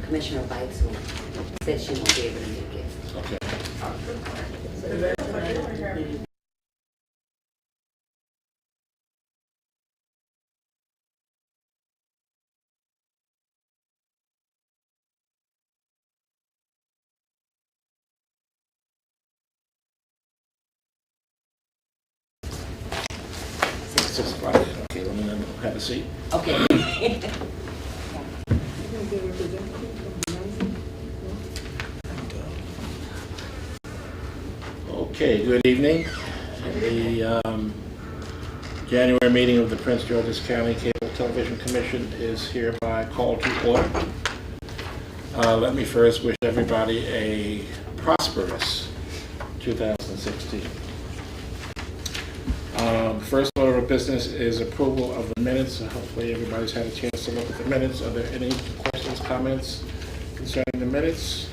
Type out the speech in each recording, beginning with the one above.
Commissioner Basil said she won't be able to make it. Okay. Okay, let me have a seat. Okay. Okay, good evening. The January meeting of the Prince George's County Cable Television Commission is hereby called to order. Let me first wish everybody a prosperous 2016. First order of business is approval of the minutes. Hopefully everybody's had a chance to look at the minutes. Are there any questions, comments concerning the minutes?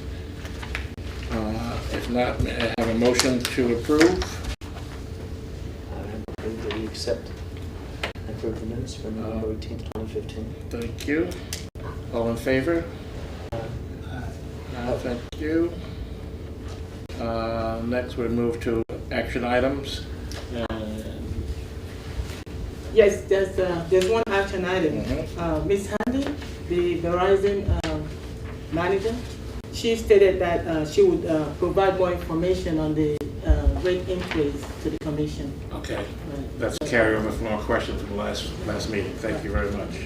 If not, may I have a motion to approve? I move that we accept and approve the minutes from November 18th, 2015. Thank you. All in favor? Thank you. Next, we move to action items. Yes, there's one action item. Ms. Handy, the Verizon manager, she stated that she would provide more information on the rate increase to the commission. Okay, Right. that's a carryover from our question from the last meeting. Thank you very much.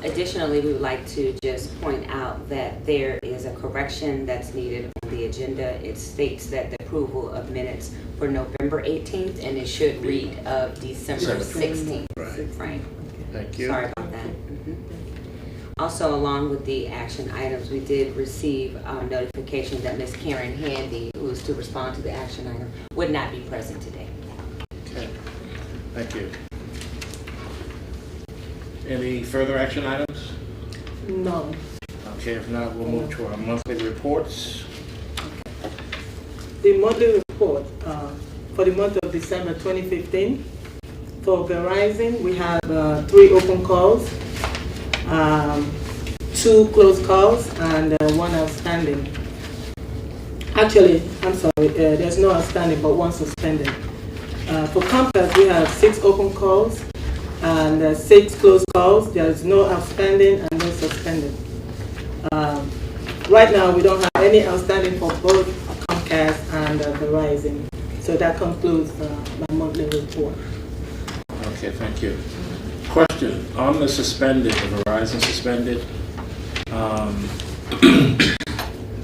Additionally, we would like to just point out that there is a correction that's needed on the agenda. It states that the approval of minutes for November 18th, and it should read of December 16th. Right. Thank you. Sorry about that. Also, along with the action items, we did receive notification that Ms. Karen Handy, who is to respond to the action item, would not be present today. Okay, thank you. Any further action items? No. Okay, if not, we'll move to our monthly reports. The monthly report for the month of December 2015. For Verizon, we have 3 open calls, 2 closed calls, and 1 outstanding. Actually, I'm sorry, there's no outstanding, but 1 suspended. For Comcast, we have 6 open calls and 6 closed calls. There is no outstanding and no suspended. Right now, we don't have any outstanding for both Comcast and Verizon. So that concludes my monthly report. Okay, thank you. Question, on the suspended, the Verizon suspended,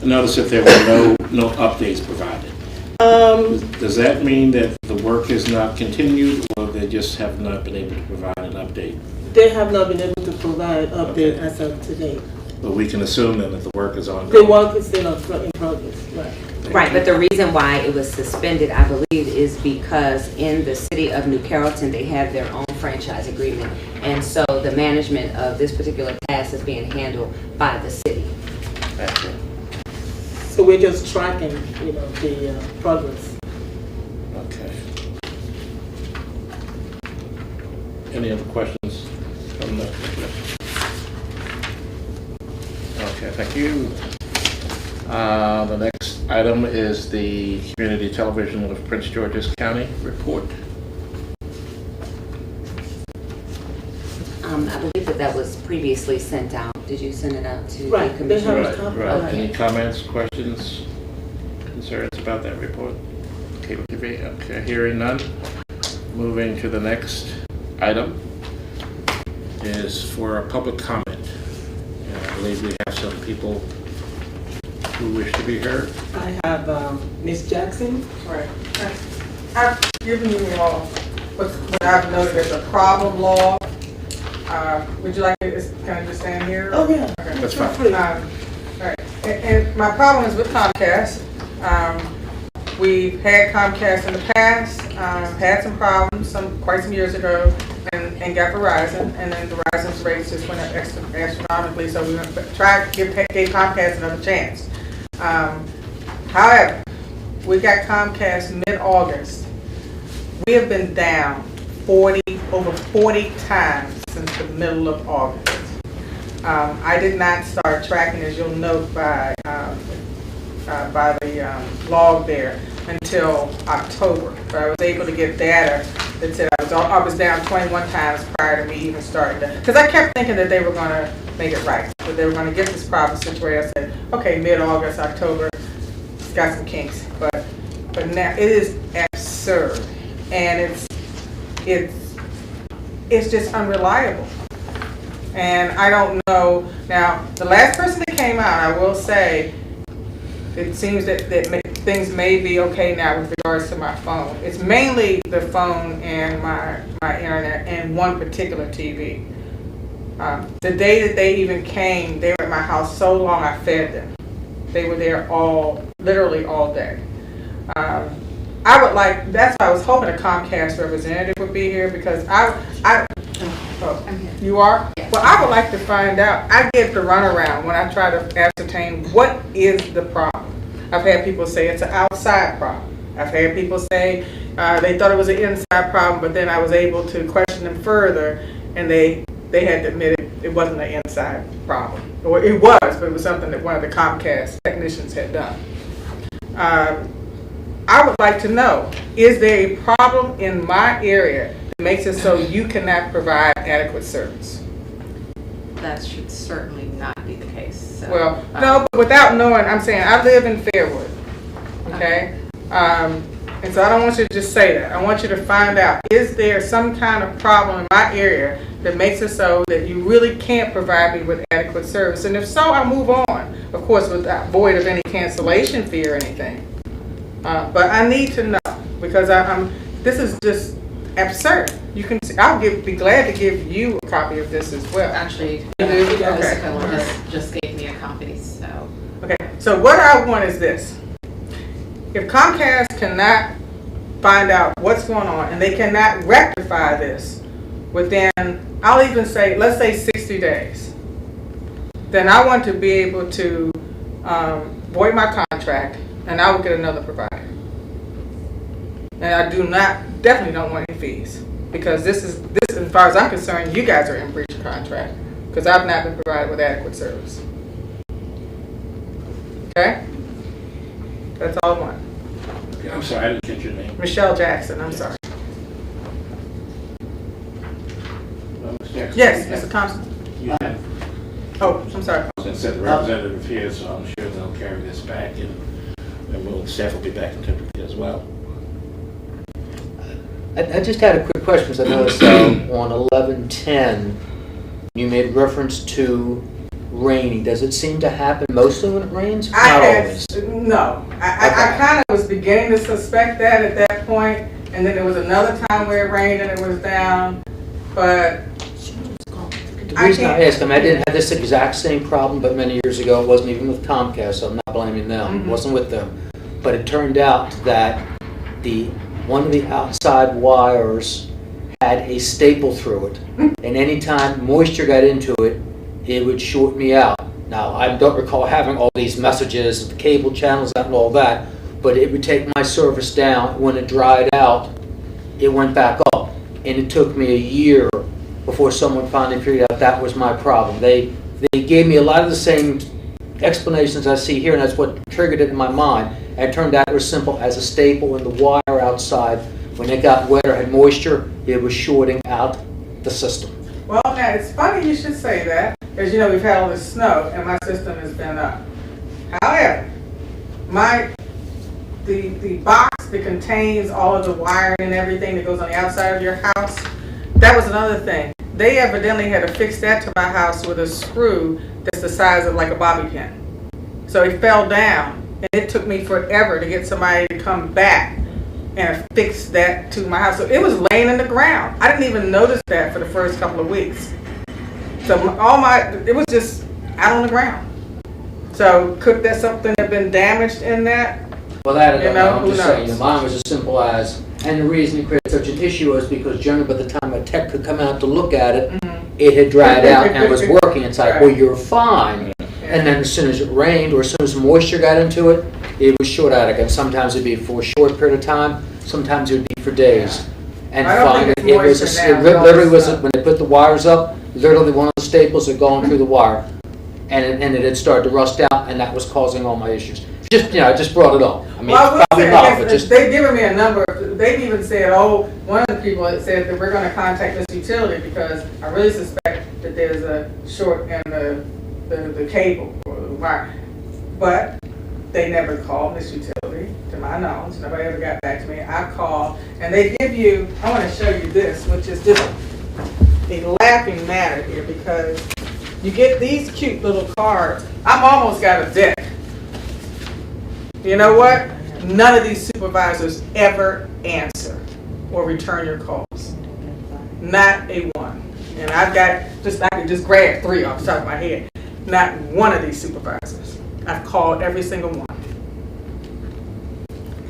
notice that there were no updates provided. Does that mean that the work is not continued, or they just have not been able to provide an update? They have not been able to provide update as of today. But we can assume then that the work is ongoing. The work is still in progress, right? Right, but the reason why it was suspended, I believe, is because in the city of New Carrollton, they have their own franchise agreement. And so the management of this particular task is being handled by the city. Okay. So we're just tracking, the progress. Okay. Any other questions from the commission? Okay, thank you. The next item is the Community Television of Prince George's County report. I believe that was previously sent out. Did you send it out to Right, the commission? they Right, have right. Any comments, questions, concerns about that report? Cable TV? Okay, hearing none. Moving to the next item is for a public comment. And I believe we have some people who wish to be heard. I have Ms. Jackson. Right. I've given you all what I've noted as a problem log. Would you like to kind of just stand here? Oh, yeah. Okay. That's fine. All right. And my problem is with Comcast. We've had Comcast in the past, had some problems quite some years ago, and got Verizon, and then Verizon's rates just went up astronomically, so we tried to give Comcast another chance. However, we got Comcast mid-August. We have been down over 40 times since the middle of August. I did not start tracking, as you'll note by the log there, until October. But I was able to get data that said I was down 21 times prior to me even starting to, because I kept thinking that they were going to make it right, that they were going to get this problem situated. I said, okay, mid-August, October, it's got some kinks, but now it is absurd, and it's just unreliable. And I don't know, now, the last person that came out, I will say, it seems that things may be okay now with regards to my phone. It's mainly the phone and my internet and one particular TV. The day that they even came, they were at my house so long I fed them. They were there literally all day. I would like, that's why I was hoping a Comcast representative would be here, because I'm here. you are? Yes. Well, I would like to find out. I get the runaround when I try to ascertain what is the problem. I've had people say it's an outside problem. I've had people say they thought it was an inside problem, but then I was able to question them further, and they had to admit it wasn't an inside problem. Or it was, but it was something that one of the Comcast technicians had done. I would like to know, is there a problem in my area that makes it so you cannot provide adequate service? That should certainly not be the case. So, Well, no, but without knowing, I'm saying I live in Fairwood, okay? And so I don't want you to just say that. I want you to find out, is there some kind of problem in my area that makes it so that you really can't provide me with adequate service? And if so, I'll move on, of course, without void of any cancellation fee or anything. But I need to know, because this is just absurd. You can see, be glad to give you a copy of this as well. actually, You do? Okay. Jessica just gave me a copy. So, Okay, so what I want is this. If Comcast cannot find out what's going on and they cannot rectify this within, I'll even say, let's say 60 days, then I want to be able to void my contract and I will get another provider. And I definitely don't want any fees, because this, as far as I'm concerned, you guys are in breach of contract, because I've not been provided with adequate service. Okay? That's all I want. I'm sorry, I didn't catch your name. Michelle Jackson, I'm sorry. Ms. Jackson? Yes, Mr. Thompson. You have, Oh, I'm sorry. I said the representative here, so I'm sure they'll carry this back, and staff will be back in touch with you as well. I just had a quick question, because I noticed on 11:10, you made reference to raining. Does it seem to happen mostly when it rains? Not always. No. I kind of was beginning to suspect that at that point, and then there was another time where it rained and it was down, but The reason I asked, I didn't have this exact same problem, but many years ago, it wasn't even with Comcast, so I'm not blaming them. It wasn't with them. But it turned out that one of the outside wires had a staple through it, and anytime moisture got into it, it would short me out. Now, I don't recall having all these messages, the cable channels out and all that, but it would take my service down. When it dried out, it went back up, and it took me a year before someone finally figured out that was my problem. They gave me a lot of the same explanations I see here, and that's what triggered it in my mind. And it turned out it was simple as a staple in the wire outside. When it got wet or had moisture, it was shorting out the system. well, now it's funny you should say that, because you know we've had all this snow and my system has been up. However, the box that contains all of the wiring and everything that goes on the outside of your house, that was another thing. They evidently had to fix that to my house with a screw that's the size of like a bobby pin. So it fell down, and it took me forever to get somebody to come back and fix that to my house. So it was laying in the ground. I didn't even notice that for the first couple of weeks. So it was just out on the ground. So could that something have been damaged in that? Well, that I don't know. I'm who just saying, knows? mine was as simple as, and the reason it created such an issue was because generally by the time a tech could come out to look at it, it had dried out and was working. It's like, well, you're fine. And then as soon as it rained or as soon as moisture got into it, it was short out again. Sometimes it'd be for a short period of time, sometimes it would be for days. And I don't finally, think it's moisture now, it literally was, when they put the wires up, literally one of the staples had gone through the wire, and it had started to rust out, and that was causing all my issues. Just, I just brought it up. I mean, Well, I will probably say, not, yes, but just, they've given me a number. They've even said, one of the people had said that we're going to contact this utility because I really suspect that there's a short in the cable or the wire. But they never called this utility, to my knowledge. Nobody ever got back to me. I called, and they give you, I want to show you this, which is just a laughing matter here because you get these cute little cards. I've almost got a deck. You know what? None of these supervisors ever answer or return your calls. Not a one. And I can just grab 3 off the top of my head. Not one of these supervisors. I've called every single one.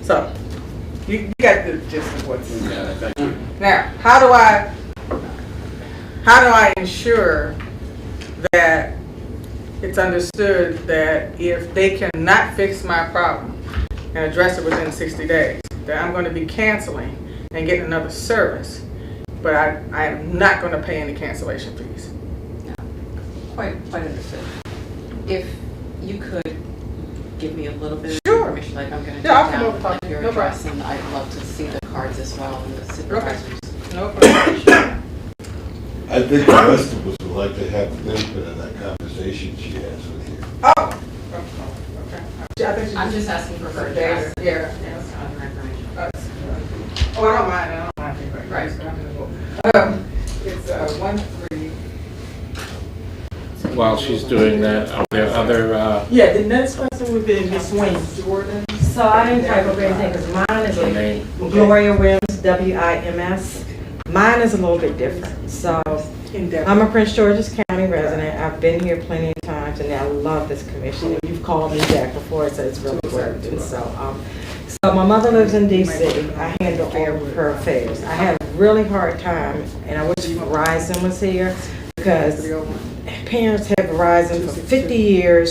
So, you got the gist of what's in there. Yeah, thank you. Now, how do I ensure that it's understood that if they cannot fix my problem and address it within 60 days, that I'm going to be canceling and getting another service, but I am not going to pay any cancellation fees? Quite understood. If you could give me a little bit Sure. of information, like I'm going to Yeah, I'll take come over and down talk to you. your No address, and I'd love to see the cards as well and the supervisors. No problem. I think the rest of us would like to have a little bit of that conversation she has with you. Oh, okay. I think she I'm just asking for her Data, address. yeah. Yes, other information. Oh, I don't mind. Right. It's 13. While she's doing that, are there other, Yeah, the next person would be Ms. Wayne. Jordan. So I didn't type up anything because mine is the name? Gloria Wims, W-I-M-S. Mine is a little bit different. So I'm a Prince George's County resident. I've been here plenty of times and I love this commission. You've called me back before, so it's really worked. And so my mother lives in DC. I handle all of her affairs. I had a really hard time and I wish Verizon was here because parents have Verizon for 50 years,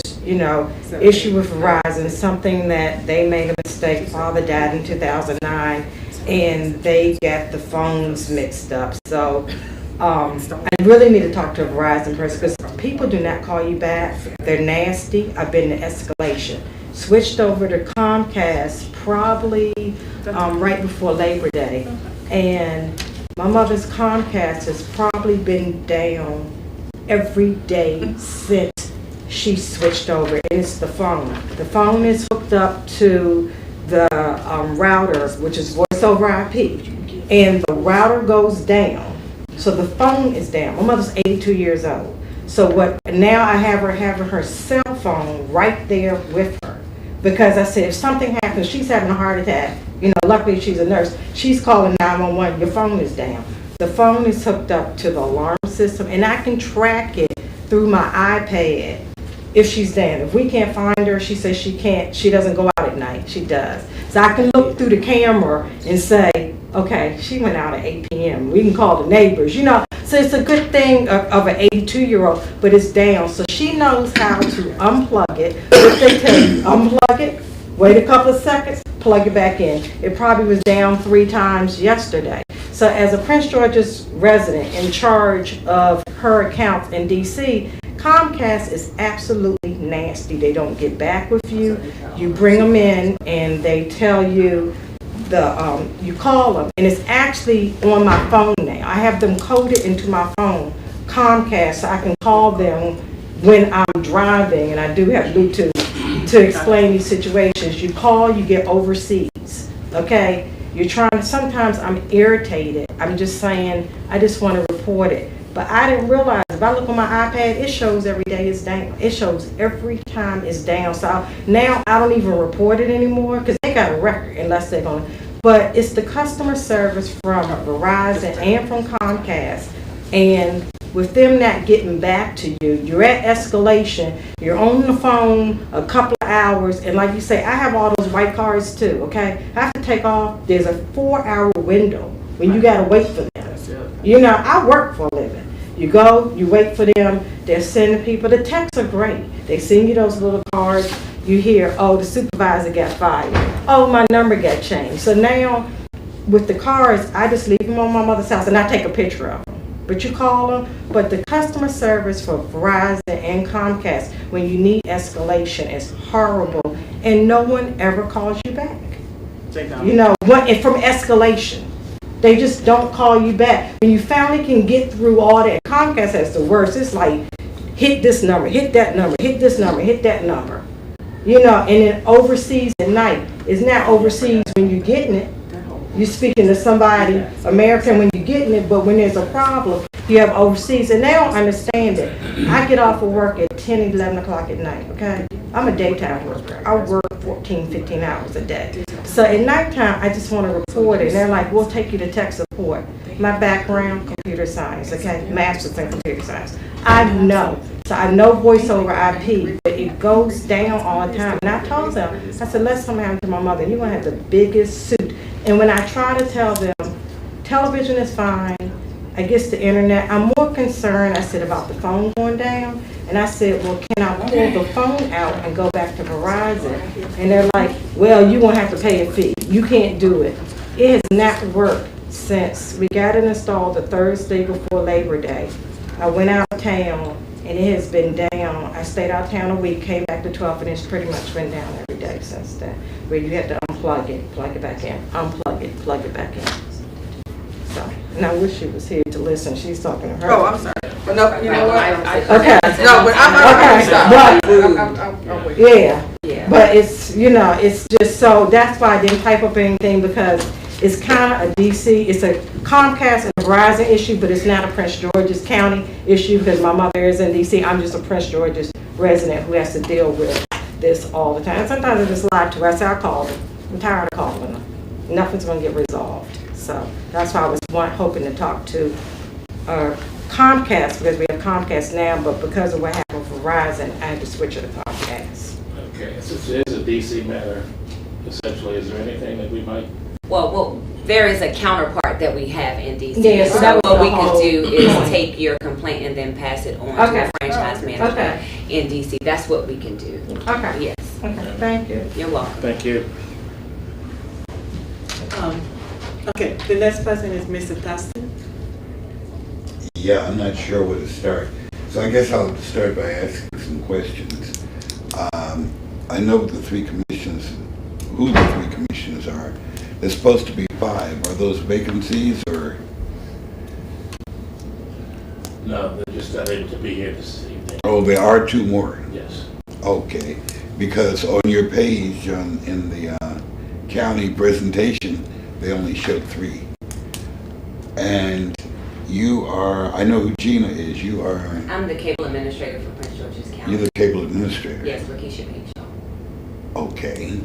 issue with Verizon, something that they made a mistake. Father died in 2009 and they got the phones mixed up. So I really need to talk to a Verizon person because people do not call you back. They're nasty. I've been to escalation. Switched over to Comcast probably right before Labor Day. And my mother's Comcast has probably been down every day since she switched over. And it's the phone. The phone is hooked up to the router, which is voice over IP. And the router goes down. So the phone is down. My mother's 82 years old. So now I have her cell phone right there with her. Because I said, if something happens, she's having a heart attack. Luckily she's a nurse. She's calling 911. Your phone is down. The phone is hooked up to the alarm system, and I can track it through my iPad if she's down. If we can't find her, she says she can't. She doesn't go out at night. She does. So I can look through the camera and say, okay, she went out at 8 p.m. We can call the neighbors. So it's a good thing of an 82-year-old, but it's down. So she knows how to unplug it. What they tell you, unplug it, wait a couple of seconds, plug it back in. It probably was down 3 times yesterday. So as a Prince George's resident in charge of her accounts in DC, Comcast is absolutely nasty. They don't get back with you. You bring them in and they tell you you call them, and it's actually on my phone now. I have them coded into my phone, Comcast, so I can call them when I'm driving, and I do have Bluetooth to explain these situations. You call, you get overseas, okay? Sometimes I'm irritated. I'm just saying, I just want to report it. But I didn't realize, if I look on my iPad, it shows every day it's down. It shows every time it's down. So now I don't even report it anymore because they got a record unless they're going to. But it's the customer service from Verizon and from Comcast. And with them not getting back to you, you're at escalation, you're on the phone a couple of hours, and like you say, I have all those white cards too, okay? I have to take off, there's a 4-hour window when you gotta wait for them. I work for a living. You go, you wait for them, they're sending people, the texts are great. They send you those little cards, you hear, oh, the supervisor got fired. Oh, my number got changed. So now, with the cards, I just leave them on my mother's house and I take a picture of them. but you call them. But the customer service for Verizon and Comcast, when you need escalation, is horrible, and no one ever calls you back. You know, from escalation. They just don't call you back. When you finally can get through all that, Comcast has the worst. It's like, hit this number, hit that number, hit this number, hit that number. You know, and then overseas at night. It's not overseas when you're getting it. You're speaking to somebody, American, when you're getting it, but when there's a problem, you have overseas. And they don't understand it. I get off of work at 10, 11 o'clock at night, okay? I'm a daytime worker. I work 14, 15 hours a day. So at nighttime, I just want to report it. And they're like, we'll take you to tech support. My background, computer science, okay? Master's in computer science. I know. So I know voice over IP, but it goes down all the time. And I told them, I said, let's come home to my mother. You're going to have the biggest suit. And when I try to tell them, television is fine, I guess the internet, I'm more concerned, I said, about the phone going down. And I said, well, can I pull the phone out and go back to Verizon? And they're like, well, you won't have to pay a fee. You can't do it. It has not worked since we got it installed the Thursday before Labor Day. I went out of town and it has been down. I stayed out of town a week, came back the 12th, and it's pretty much been down every day since then. Where you have to unplug it, plug it back in, unplug it, plug it back in. So, and I wish she was here to listen. She's talking to her. Oh, I'm sorry. But no, you know what? Okay. No, but I'm okay. Yeah. But it's, you know, it's just so, that's why I didn't type up anything, because it's kind of a DC, it's a Comcast and Verizon issue, but it's not a Prince George's County issue because my mother is in DC. I'm just a Prince George's resident who has to deal with this all the time. And sometimes I just lie to her. I say, I called her. I'm tired of calling her. Nothing's going to get resolved. So that's why I was hoping to talk to Comcast, because we have Comcast now, but because of what happened with Verizon, I had to switch it to Comcast. Okay, since it is a DC matter, essentially, is there anything that we might? Well, there is a counterpart that we have in DC. Yeah, so that was what the we could whole do is point. take your complaint and then pass it on Okay. to a franchise manager Okay. in DC. That's what we can do. Okay. Yes. Okay, thank you. You're welcome. Thank you. Okay, the next person is Mr. Thurston. Yeah, I'm not sure where to start. So I guess I'll start by asking some questions. I know the three commissions, who the three commissioners are. There's supposed to be 5. Are those vacancies or? No, they're just not able to be here this evening. Oh, there are 2 more. Yes. Okay, because on your page in the county presentation, they only showed 3. And you are, I know who Gina is, you are, I'm the cable administrator for Prince George's County. you're the cable administrator. Yes, Lakeisha Page. Okay.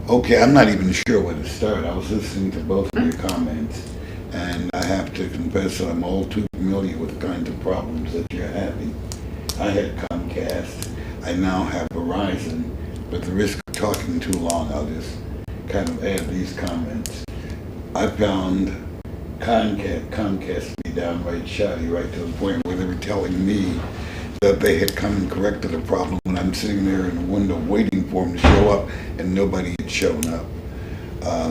Okay, I'm not even sure where to start. I was listening to both of your comments, and I have to confess that I'm all too familiar with the kinds of problems that you're having. I had Comcast, I now have Verizon, but at the risk of talking too long, I'll just kind of add these comments. I found Comcast to be downright shoddy, right to the point where they were telling me that they had come and corrected a problem when I'm sitting there in the window waiting for them to show up, and nobody had shown up.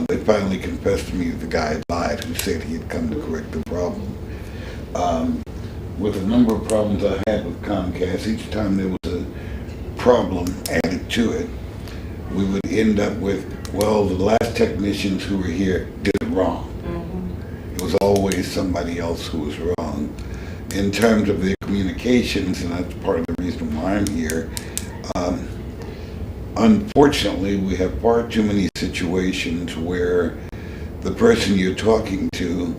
They finally confessed to me that the guy had lied who said he had come to correct the problem. With a number of problems I had with Comcast, each time there was a problem added to it, we would end up with, well, the last technicians who were here did it wrong. It was always somebody else who was wrong. In terms of their communications, and that's part of the reason why I'm here, unfortunately, we have far too many situations where the person you're talking to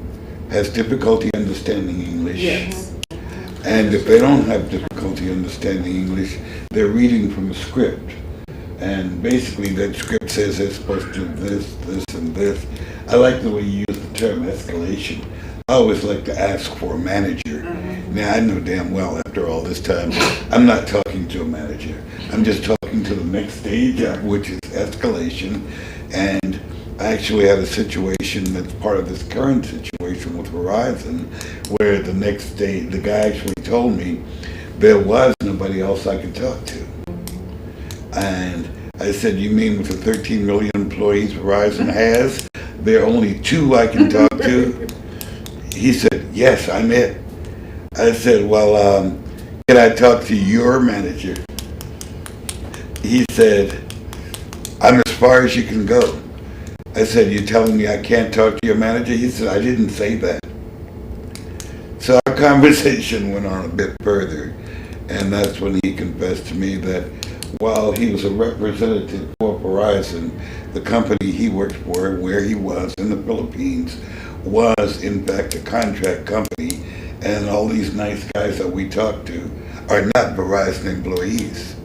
has difficulty understanding English. Yes. And if they don't have difficulty understanding English, they're reading from a script. And basically that script says they're supposed to do this, this, and this. I like the way you use the term escalation. I always like to ask for a manager. Now, I know damn well after all this time, I'm not talking to a manager. I'm just talking to the next stage up, which is escalation. And I actually had a situation that's part of this current situation with Verizon, where the next day, the guy actually told me there was nobody else I could talk to. And I said, you mean with the 13 million employees Verizon has, there are only 2 I can talk to? he said, yes, I'm it. I said, well, can I talk to your manager? He said, I'm as far as you can go. I said, you're telling me I can't talk to your manager? He said, I didn't say that. So our conversation went on a bit further, and that's when he confessed to me that while he was a representative for Verizon, the company he worked for, where he was in the Philippines, was in fact a contract company, and all these nice guys that we talked to are not Verizon employees.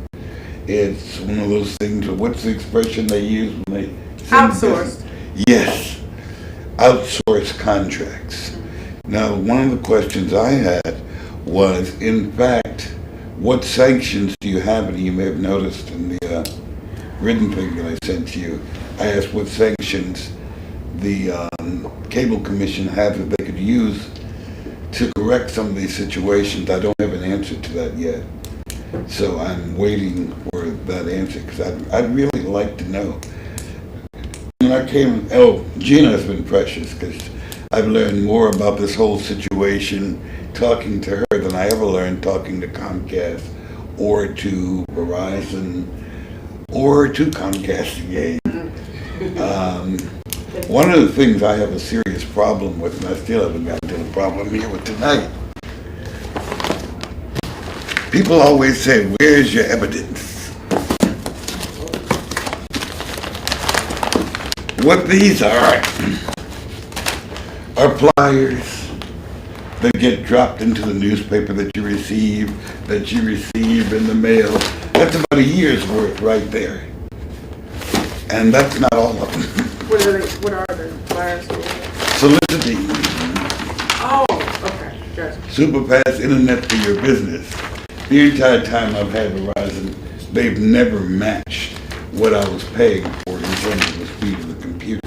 It's one of those things, what's the expression they use when they send Outsourced. Yes, outsourced contracts. Now, one of the questions I had was, in fact, what sanctions do you have? And you may have noticed in the written thing that I sent to you, I asked what sanctions the Cable Commission have that they could use to correct some of these situations. I don't have an answer to that yet. So I'm waiting for that answer because I'd really like to know. When I came, Gina has been precious because I've learned more about this whole situation talking to her than I ever learned talking to Comcast or to Verizon or to Comcast again. One of the things I have a serious problem with, and I still haven't gotten to the problem here with tonight, people always say, where's your evidence? What these are flyers that get dropped into the newspaper that you receive in the mail. That's about a year's worth right there. And that's not all of them. What are the flyers for? Soliciting. Oh, okay, gotcha. Superpass Internet for your business. The entire time I've had Verizon, they've never matched what I was paying for in terms of the speed of the computer.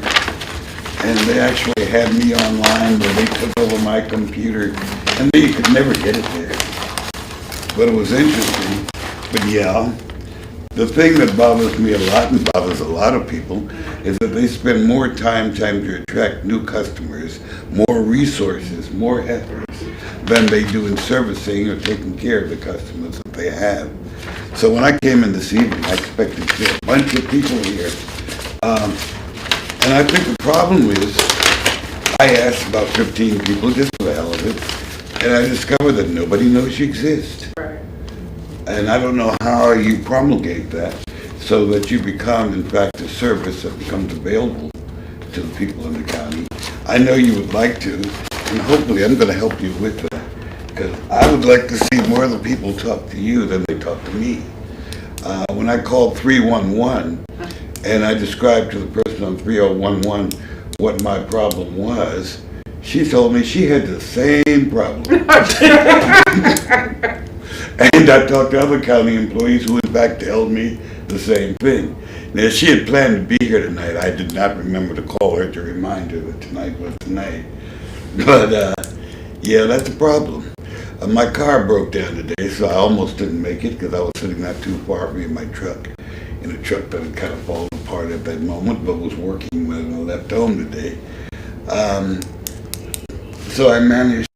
And they actually had me online where they took over my computer and they could never get it there. But it was interesting. But yeah, the thing that bothers me a lot and bothers a lot of people is that they spend more time trying to attract new customers, more resources, more efforts than they do in servicing or taking care of the customers that they have. So when I came in this evening, I expected to see a bunch of people here. And I think the problem is, I asked about 15 people just for the hell of it, and I discovered that nobody knows you exist. Right. And I don't know how you promulgate that so that you become, in fact, a service that becomes available to the people in the county. I know you would like to, and hopefully I'm going to help you with that, because I would like to see more of the people talk to you than they talk to me. When I called 311, and I described to the person on 3011 what my problem was, she told me she had the same problem. And I talked to other county employees who in fact told me the same thing. Now, she had planned to be here tonight. I did not remember to call her to remind her that tonight was tonight. But yeah, that's a problem. My car broke down today, so I almost didn't make it because I was sitting not too far from me in my truck, in a truck that had kind of fallen apart at that moment, but was working when I left home today. So I managed